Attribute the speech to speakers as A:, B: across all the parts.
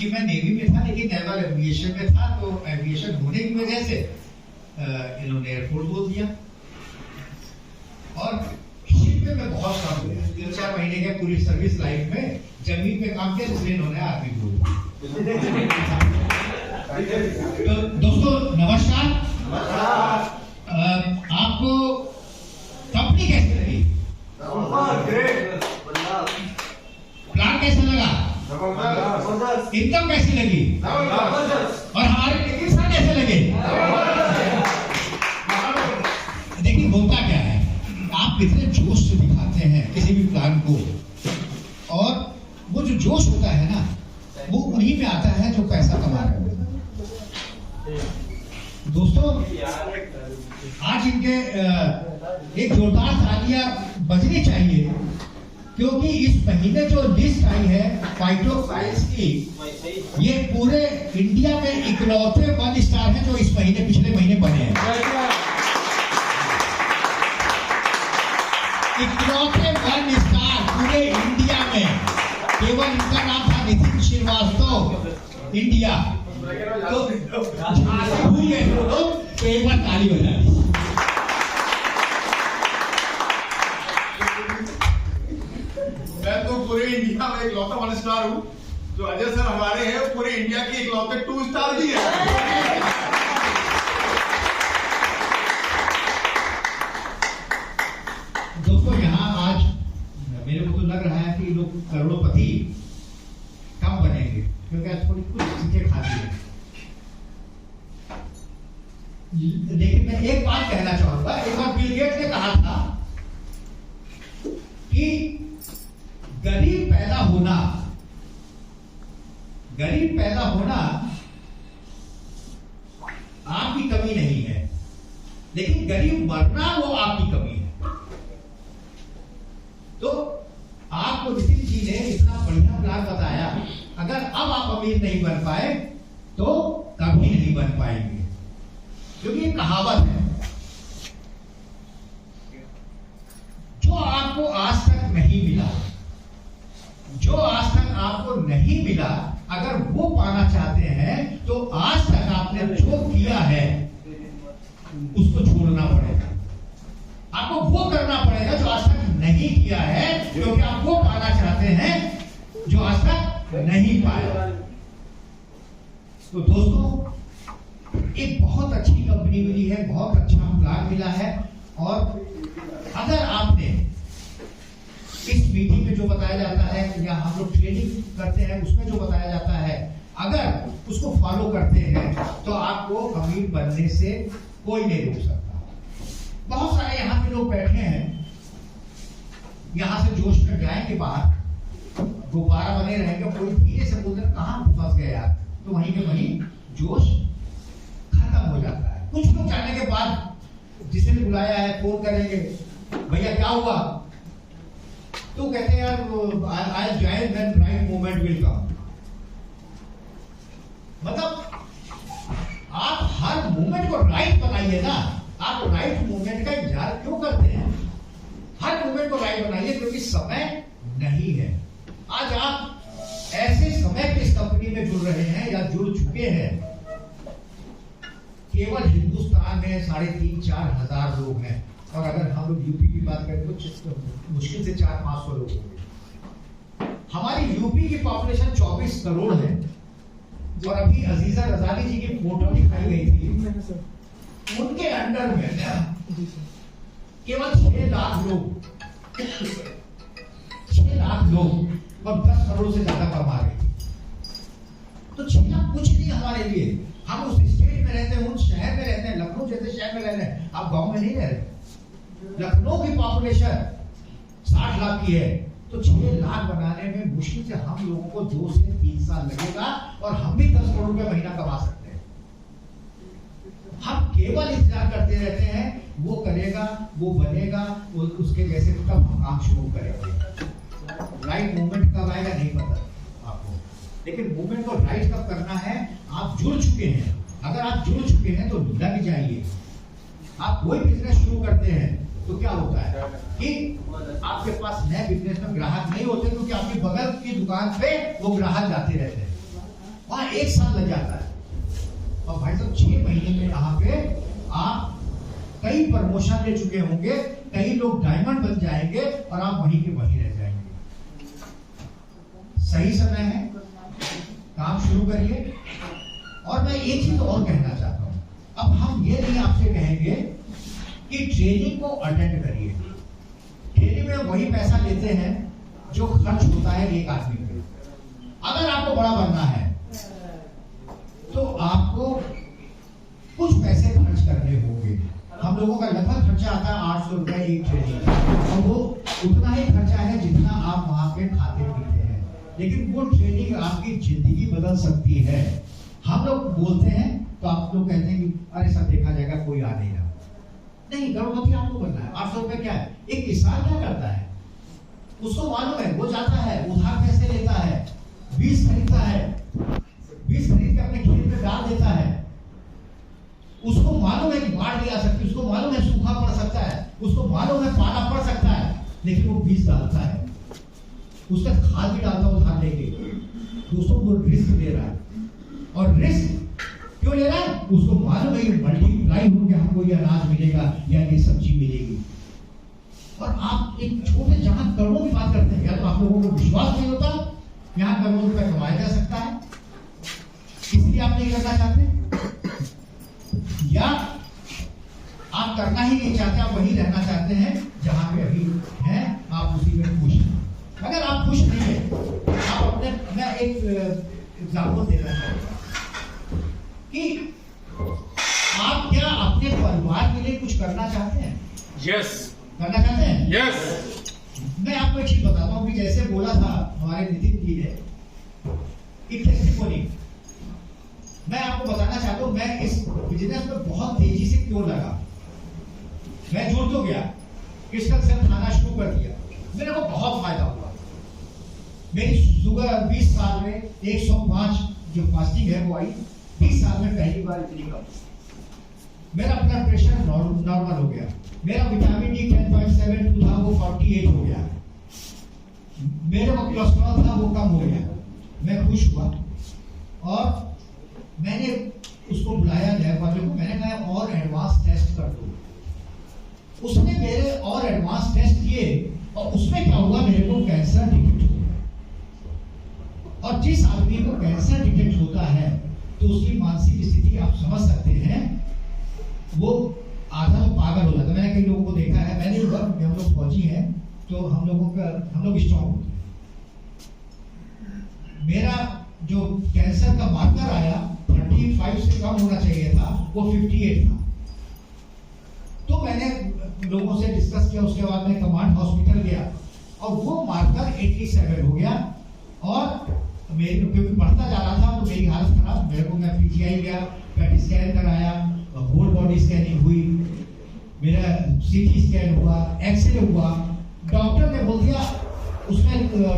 A: कि मैं नेवी में था लेकिन नेवल एविएशन में था, तो एविएशन होने की वजह से इन्होंने एयरफोर्स बोल दिया। और शिप में मैं बहुत काम किया, 3-4 महीने के पूरी सर्विस लाइफ में जमीन पे काम किया, इसलिए इन्होंने आर्मी बोल दिया। तो दोस्तों नमस्कार। आपको कंपनी कैसी लगी? प्लान कैसा लगा? इनकम कैसी लगी? और हमारे टेक्नीशियन कैसे लगे? देखिए होता क्या है, आप इतने जोश से दिखाते हैं किसी भी प्लान को, और वो जो जोश होता है ना, वो उन्हीं में आता है जो पैसा कमा रहे हैं। दोस्तों आज इनके एक जोरदार तालियां बजनी चाहिए, क्योंकि इस महीने जो लिस्ट आई है फाइटो साइंस की, ये पूरे इंडिया में इकलौते 1 स्टार हैं जो इस महीने पिछले महीने बने हैं। इकलौते 1 स्टार पूरे इंडिया में, केवल इनका नाम था नितिन श्रीवास्तव इंडिया। तो हुई है तो एक बार ताली बजा दी।
B: मैं तो पूरे इंडिया में इकलौता 1 स्टार हूँ, जो अजय सर हमारे हैं पूरे इंडिया के इकलौते 2 स्टार भी है।
A: दोस्तों यहाँ आज मेरे को तो लग रहा है कि लोग करोड़पति कम बनेंगे, क्योंकि आज थोड़ी कुछ चीजें खाती है। लेकिन मैं एक बात कहना चाहूंगा, एक बार बिल गेट्स ने कहा था कि गरीब पैदा होना आपकी कमी नहीं है, लेकिन गरीब मरना वो आपकी कमी है। तो आपको नितिन जी ने इतना बढ़िया प्लान बताया, अगर अब आप अमीर नहीं बन पाए तो कभी नहीं बन पाएंगे, क्योंकि ये कहावत है, जो आपको आज तक नहीं मिला, जो आज तक आपको नहीं मिला, अगर वो पाना चाहते हैं तो आज तक आपने जो किया है उसको छोड़ना पड़ेगा। आपको वो करना पड़ेगा जो आज तक नहीं किया है, क्योंकि आप वो पाना चाहते हैं जो आज तक नहीं पाया। तो दोस्तों एक बहुत अच्छी कंपनी मिली है, बहुत अच्छा प्लान मिला है, और अगर आपने इस मीटिंग में जो बताया जाता है या हम लोग ट्रेनिंग करते हैं उसमें जो बताया जाता है, अगर उसको फॉलो करते हैं तो आपको अमीर बनने से कोई नहीं रोक सकता। बहुत सारे यहाँ पे लोग बैठे हैं, यहाँ से जोश में जाएंगे बाहर, गुब्बारा बने रहेंगे, कोई धीरे से बोलते कहाँ फंस गए यार, तो वहीं के वहीं जोश खत्म हो जाता है। कुछ लोग जाने के बाद जिसे भी बुलाया है फोन करेंगे, भैया क्या हुआ, तो कहते हैं यार I join when right moment will come. मतलब आप हर मोमेंट को राइट बनाइए ना, आप राइट मोमेंट का इंतजार क्यों करते हैं? हर मोमेंट को राइट बनाइए, क्योंकि समय नहीं है। आज आप ऐसे समय की इस कंपनी में जुड़ रहे हैं या जुड़ चुके हैं, केवल हिंदुस्तान में 3,500-4 हजार लोग हैं, और अगर हम लोग यूपी की बात करें तो मुश्किल से 400-500 लोग होंगे। हमारी यूपी की पॉपुलेशन 24 करोड़ है, और अभी अजीजा गजाली जी की फोटो दिखाई गई थी, उनके अंडर में केवल 6 लाख लोग 6 लाख लोग और 10 करोड़ से ज्यादा कमा रहे थे। तो 6 लाख कुछ नहीं हमारे लिए। हम उस स्टेट में रहते हैं, उस शहर में रहते हैं, लखनऊ जैसे शहर में रह रहे हैं, आप गांव में नहीं रह रहे। लखनऊ की पॉपुलेशन 60 लाख की है, तो 6 लाख बनाने में मुश्किल से हम लोगों को 2 से 3 साल लगेगा, और हम भी 10 करोड़ रुपए महीना कमा सकते हैं। हम केवल इंतजार करते रहते हैं, वो करेगा, वो बनेगा, वो उसके जैसे तब हम काम शुरू करेंगे। राइट मूवमेंट कब आएगा नहीं पता आपको, लेकिन मूवमेंट को राइट कब करना है, आप जुड़ चुके हैं। अगर आप जुड़ चुके हैं तो लग जाइए। आप कोई बिजनेस शुरू करते हैं तो क्या होता है कि आपके पास नए बिजनेस में ग्राहक नहीं होते, क्योंकि आपकी बगल की दुकान पे वो ग्राहक जाते रहते हैं। 1 साल लग जाता है। और भाई साहब 6 महीने में यहाँ पे आप कई प्रमोशन ले चुके होंगे, कई लोग डायमंड बन जाएंगे और आप वहीं के वहीं रह जाएंगे। सही समय है, काम शुरू करिए। और मैं एक चीज और कहना चाहता हूं, अब हम ये नहीं आपसे कहेंगे कि ट्रेनिंग को अटेंड करिए। ट्रेनिंग में वही पैसा लेते हैं जो खर्च होता है एक आदमी पे। अगर आपको बड़ा बनना है तो आपको कुछ पैसे खर्च करने होंगे। हम लोगों का लगभग खर्चा आता है 800 रुपए एक ट्रेनिंग, और वो उतना ही खर्चा है जितना आप वहां पे खाते पीते हैं। लेकिन वो ट्रेनिंग आपकी जिंदगी बदल सकती है। हम लोग बोलते हैं तो आप लोग कहते हैं कि अरे सब देखा जाएगा, कोई आ नहीं रहा। नहीं, करोड़पति आपको बनना है। 800 रुपए क्या है? एक किसान क्या करता है, उसको मालूम है, वो जाता है उधार पैसे लेता है, बीज खरीदता है, बीज खरीद के अपने खेत में डाल देता है। उसको मालूम है कि बाढ़ भी आ सकती है, उसको मालूम है सूखा पड़ सकता है, उसको मालूम है पाला पड़ सकता है, लेकिन वो बीज डालता है, उसका खाद भी डालता है उधार लेके। दोस्तों, वो रिस्क ले रहा है। और रिस्क क्यों ले रहा है? उसको मालूम है कि मल्टीप्लाई होकर हमको ये अनाज मिलेगा या ये सब्जी मिलेगी। और आप एक छोटे जहां करोड़ों की बात करते हैं, या तो आप लोगों को विश्वास नहीं होता यहाँ करोड़ों रुपए कमाया जा सकता है, इसलिए आप नहीं करना चाहते, या आप करना ही नहीं चाहते, आप वही रहना चाहते हैं जहां पे अभी हैं, आप उसी में खुश हैं। अगर आप खुश नहीं है, आप अपने, मैं एक एग्जाम्पल देना चाहूंगा कि आप क्या अपने परिवार के लिए कुछ करना चाहते हैं?
B: यस,
A: करना चाहते हैं?
B: यस।
A: मैं आपको एक चीज बताता हूँ कि जैसे बोला था हमारे नितिन जी ने कि टेस्टिमोनी, मैं आपको बताना चाहता हूँ मैं इस बिजनेस में बहुत तेजी से क्यों लगा। मैं जुड़ तो गया, क्रिस्टल सेल खाना शुरू कर दिया, मेरे को बहुत फायदा हुआ। मेरी शुगर 20 साल में 105 जो फास्टिंग है वो आई, 20 साल में पहली बार इतनी कम। मेरा ब्लड प्रेशर नॉर्मल हो गया, मेरा विटामिन डी 10.72 था वो 48 हो गया, मेरे को कोलेस्ट्रॉल था वो कम हो गया। मैं खुश हुआ और मैंने उसको बुलाया लैब वाले को, मैंने कहा और एडवांस टेस्ट कर दो। उसने मेरे और एडवांस टेस्ट किए और उसमें क्या हुआ, मेरे को कैंसर डिटेक्ट हो गया। और जिस आदमी को कैंसर डिटेक्ट होता है तो उसकी मानसिक स्थिति आप समझ सकते हैं, वो आधा तो पागल हो जाता है। मैंने कई लोगों को देखा है, मैंने हम लोग फौजी हैं तो हम लोग स्ट्रॉन्ग होते हैं। मेरा जो कैंसर का मार्कर आया 35 से कम होना चाहिए था, वो 58 था। तो मैंने लोगों से डिस्कस किया, उसके बाद मैं कमांड हॉस्पिटल गया और वो मार्कर 87 हो गया। और मेरी क्योंकि बढ़ता जा रहा था तो मेरी हालत खराब, मेरे को मैं पीजीआई गया, पेट स्कैन कराया, होल बॉडी स्कैनिंग हुई, मेरा सीटी स्कैन हुआ, एक्सरे हुआ। डॉक्टर ने बोल दिया उसमें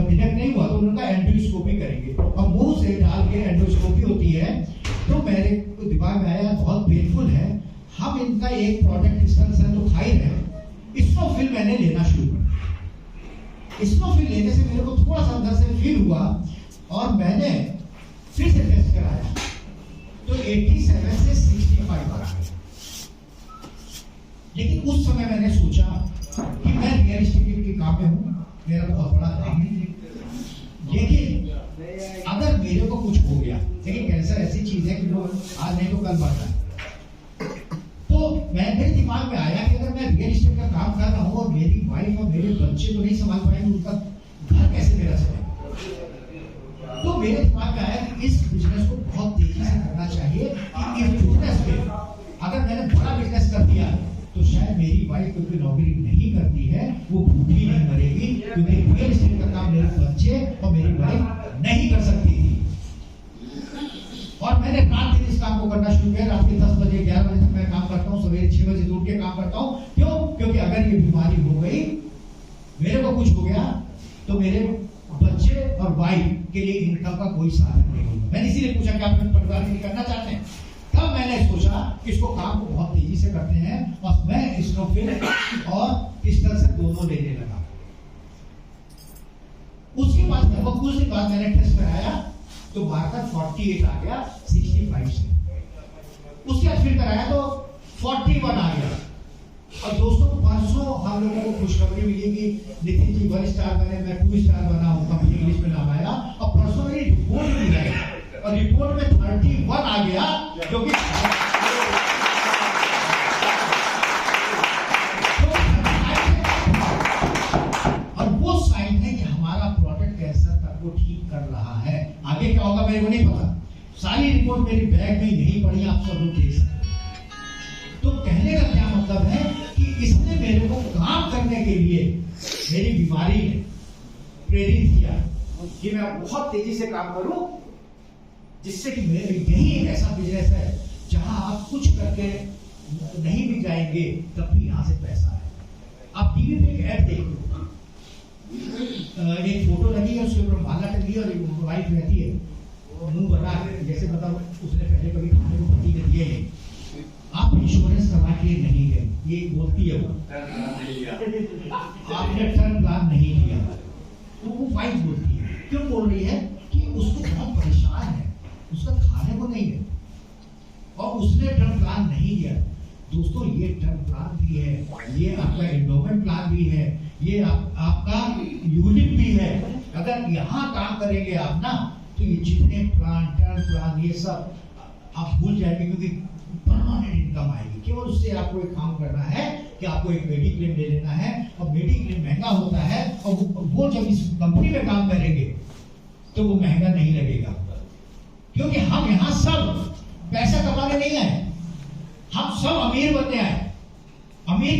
A: डिटेक्ट नहीं हुआ तो उनका एंडोस्कोपी करेंगे, और मुंह से डाल के एंडोस्कोपी होती है। तो मेरे दिमाग में आया बहुत पेनफुल है, हम इनका एक प्रोडक्ट डिस्टेंशन तो खा ही रहे हैं, स्नोफिल मैंने लेना शुरू किया। स्नोफिल लेने से मेरे को थोड़ा सा अंदर से फील हुआ और मैंने फिर से टेस्ट कराया तो 87 से 65 आ गया। लेकिन उस समय मैंने सोचा कि मैं रियल एस्टेट के काम में हूँ, मेरा बहुत बड़ा काम है, लेकिन अगर मेरे को कुछ हो गया, लेकिन कैंसर ऐसी चीज है कि लोग आज नहीं तो कल बढ़ता है। तो मेरे दिमाग में आया कि अगर मैं रियल एस्टेट का काम कर रहा हूँ और मेरी वाइफ और मेरे बच्चे को नहीं संभाल पाएंगे, उनका घर कैसे मेरा चलेगा। तो मेरे दिमाग में आया कि इस बिजनेस को बहुत तेजी से करना चाहिए कि इस बिजनेस में अगर मैंने बड़ा बिजनेस कर दिया तो शायद मेरी वाइफ क्योंकि नौकरी नहीं करती है वो भूखी नहीं मरेगी, क्योंकि रियल एस्टेट का काम मेरे बच्चे और मेरी वाइफ नहीं कर सकती थी। और मैंने रात दिन इस काम को करना शुरू किया। रात के 10 बजे 11 बजे तक मैं काम करता हूँ, सवेरे 6 बजे उठ के काम करता हूँ। क्यों? क्योंकि अगर ये बीमारी हो गई, मेरे को कुछ हो गया तो मेरे बच्चे और वाइफ के लिए इनकम का कोई साधन नहीं होगा। मैंने इसीलिए पूछा कि आप अपने परिवार के लिए करना चाहते हैं। तब मैंने सोचा कि इसको काम को बहुत तेजी से करते हैं और मैं स्नोफिल और क्रिस्टल से दोनों लेने लगा। उसके बाद कुछ दिन बाद मैंने टेस्ट कराया तो मार्कर 48 आ गया 65 से। उसके बाद फिर कराया तो 41 आ गया। और दोस्तों परसों हम लोगों को खुशखबरी मिली कि नितिन जी 1 स्टार बने, मैं 2 स्टार बना हूँ, कंपनी लिस्ट में नाम आया। और परसों मेरी रिपोर्ट मिल गई और रिपोर्ट में 31 आ गया, जो कि और वो साइन है कि हमारा प्रोडक्ट कैंसर तक को ठीक कर रहा है। आगे क्या होगा मेरे को नहीं पता, सारी रिपोर्ट मेरी बैग में नहीं पड़ी, आप सब लोग देख सकते। तो कहने का क्या मतलब है कि इसने मेरे को काम करने के लिए मेरी बीमारी ने प्रेरित किया कि मैं बहुत तेजी से काम करूं, जिससे कि मेरे यही एक ऐसा बिजनेस है जहां आप कुछ करके नहीं भी जाएंगे तब भी यहां से पैसा है। आप टीवी पे एक ऐड देखो, एक फोटो लगी है, उसके ऊपर माला टंगी है और वाइफ रहती है मुंह बना के, जैसे मतलब उसने पहले कभी खाने को पति ने दिए नहीं। आप इंश्योरेंस करवा के नहीं गए, ये बोलती है वो, आपने टर्म प्लान नहीं किया, तो वो वाइफ बोलती है। क्यों बोल रही है? कि उसको बहुत परेशान है, उसका खाने को नहीं है और उसने टर्म प्लान नहीं किया। दोस्तों ये टर्म प्लान भी है, ये आपका एंडोमेंट प्लान भी है, ये आपका यूनिट भी है। अगर यहाँ काम करेंगे आप ना, तो ये जितने प्लान, टर्म प्लान, ये सब आप भूल जाएंगे, क्योंकि परमानेंट इनकम आएगी। केवल उससे आपको एक काम करना है कि आपको एक मेडिक्लेम ले लेना है, और मेडिक्लेम महंगा होता है, और वो जब इस कंपनी में काम करेंगे तो वो महंगा नहीं लगेगा, क्योंकि हम यहाँ सब पैसा कमाने नहीं आए, हम सब अमीर बनने आए। अमीर